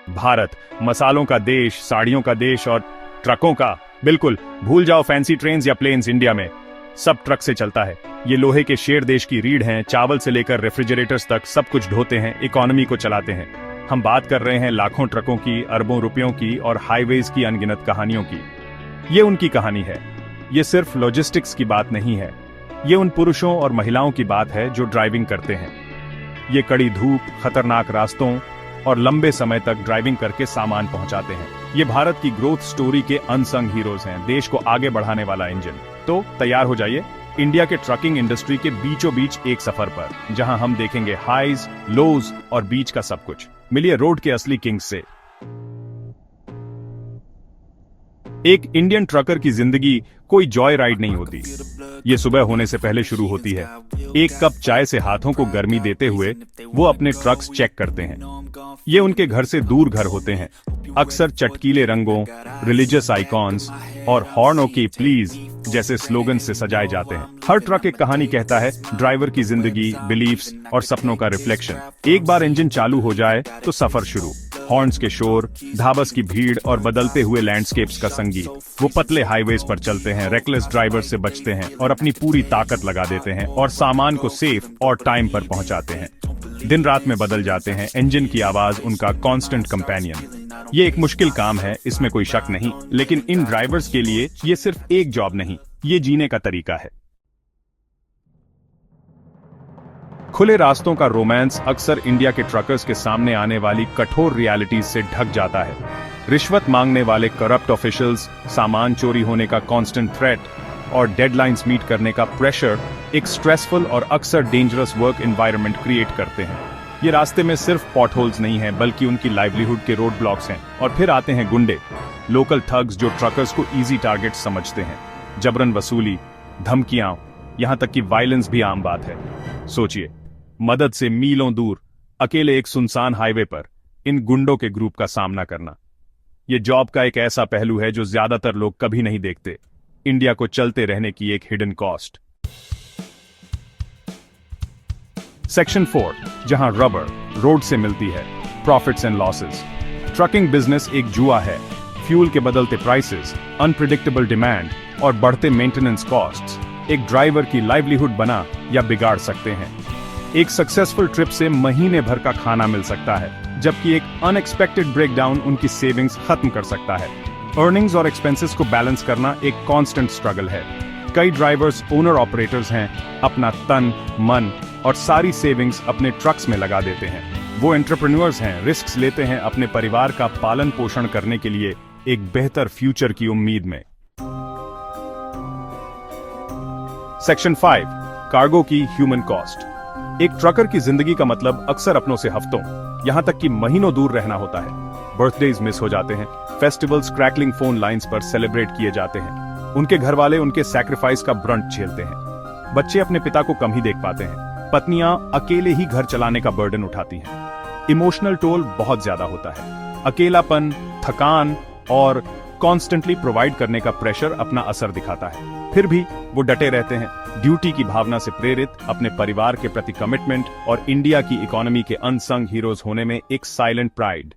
भारत मसालों का देश, साड़ियों का देश और ट्रकों का। बिल्कुल भूल जाओ फैंसी ट्रेन्स या प्लेन्स, इंडिया में सब ट्रक से चलता है। ये लोहे के शेर देश की रीढ़ हैं, चावल से लेकर रेफ्रिजरेटर्स तक सब कुछ ढोते हैं, इकोनॉमी को चलाते हैं। हम बात कर रहे हैं लाखों ट्रकों की, अरबों रुपयों की और हाईवेज की अनगिनत कहानियों की। ये उनकी कहानी है। ये सिर्फ लॉजिस्टिक्स की बात नहीं है, ये उन पुरुषों और महिलाओं की बात है जो ड्राइविंग करते हैं। ये कड़ी धूप, खतरनाक रास्तों और लंबे समय तक ड्राइविंग करके सामान पहुंचाते हैं। ये भारत की ग्रोथ स्टोरी के अनसंग हीरोज हैं, देश को आगे बढ़ाने वाला इंजन। तो तैयार हो जाइए इंडिया के ट्रकिंग इंडस्ट्री के बीचों बीच एक सफर पर, जहां हम देखेंगे हाईज, लोज और बीच का सब कुछ। मिलिए रोड के असली किंग्स से। एक इंडियन ट्रकर की जिंदगी कोई जॉय राइड नहीं होती। ये सुबह होने से पहले शुरू होती है। एक कप चाय से हाथों को गर्मी देते हुए वो अपने ट्रक्स चेक करते हैं। ये उनके घर से दूर घर होते हैं, अक्सर चटकीले रंगों, रिलीजियस आइकॉन्स और हॉर्न ओके प्लीज जैसे स्लोगन से सजाए जाते हैं। हर ट्रक एक कहानी कहता है, ड्राइवर की जिंदगी, बिलीफ्स और सपनों का रिफ्लेक्शन। एक बार इंजन चालू हो जाए तो सफर शुरू। हॉर्न्स के शोर, ढाबस की भीड़ और बदलते हुए लैंडस्केप्स का संगीत। वो पतले हाईवेज पर चलते हैं, रेकलेस ड्राइवर से बचते हैं और अपनी पूरी ताकत लगा देते हैं और सामान को सेफ और टाइम पर पहुंचाते हैं। दिन रात में बदल जाते हैं, इंजन की आवाज उनका कांस्टेंट कंपेनियन। ये एक मुश्किल काम है, इसमें कोई शक नहीं, लेकिन इन ड्राइवर्स के लिए ये सिर्फ एक जॉब नहीं, ये जीने का तरीका है। खुले रास्तों का रोमांस अक्सर इंडिया के ट्रकर्स के सामने आने वाली कठोर रियलिटीज से ढक जाता है। रिश्वत मांगने वाले करप्ट ऑफिशियल्स, सामान चोरी होने का कांस्टेंट थ्रेट और डेडलाइंस मीट करने का प्रेशर एक स्ट्रेसफुल और अक्सर डेंजरस वर्क एनवायरनमेंट क्रिएट करते हैं। ये रास्ते में सिर्फ पॉटहोल्स नहीं हैं, बल्कि उनकी लाइवलीहुड के रोड ब्लॉक्स हैं। और फिर आते हैं गुंडे, लोकल ठग्स जो ट्रकर्स को इजी टारगेट समझते हैं। जबरन वसूली, धमकियां, यहां तक कि वायलेंस भी आम बात है। सोचिए, मदद से मीलों दूर अकेले एक सुनसान हाईवे पर इन गुंडों के ग्रुप का सामना करना। ये जॉब का एक ऐसा पहलू है जो ज्यादातर लोग कभी नहीं देखते, इंडिया को चलते रहने की एक हिडन कॉस्ट। सेक्शन 4, जहां रबर रोड से मिलती है, profits and losses. Trucking business एक जुआ है। फ्यूल के बदलते प्राइसेस, अनप्रिडिक्टेबल डिमांड और बढ़ते मेंटेनेंस कॉस्ट्स एक ड्राइवर की लाइवलीहुड बना या बिगाड़ सकते हैं। एक सक्सेसफुल ट्रिप से महीने भर का खाना मिल सकता है, जबकि एक अनएक्सपेक्टेड ब्रेकडाउन उनकी सेविंग्स खत्म कर सकता है। अर्निंग्स और एक्सपेंसेस को बैलेंस करना एक कांस्टेंट स्ट्रगल है। कई ड्राइवर्स ओनर ऑपरेटर्स हैं, अपना तन, मन और सारी सेविंग्स अपने ट्रक्स में लगा देते हैं। वो एंटरप्रेन्योर्स हैं, रिस्क्स लेते हैं अपने परिवार का पालन पोषण करने के लिए एक बेहतर फ्यूचर की उम्मीद में। सेक्शन 5, कार्गो की ह्यूमन कॉस्ट। एक ट्रकर की जिंदगी का मतलब अक्सर अपनों से हफ्तों, यहां तक कि महीनों दूर रहना होता है। बर्थडेज मिस हो जाते हैं, फेस्टिवल्स क्रैकलिंग फोन लाइंस पर सेलिब्रेट किए जाते हैं। उनके घर वाले उनके सैक्रिफाइस का ब्रंट झेलते हैं। बच्चे अपने पिता को कम ही देख पाते हैं। पत्नियां अकेले ही घर चलाने का बर्डन उठाती हैं। इमोशनल टोल बहुत ज्यादा होता है। अकेलापन, थकान और कॉन्स्टेंटली प्रोवाइड करने का प्रेशर अपना असर दिखाता है। फिर भी वो डटे रहते हैं, ड्यूटी की भावना से प्रेरित, अपने परिवार के प्रति कमिटमेंट और इंडिया की इकोनॉमी के अनसंग हीरोज होने में एक साइलेंट प्राइड।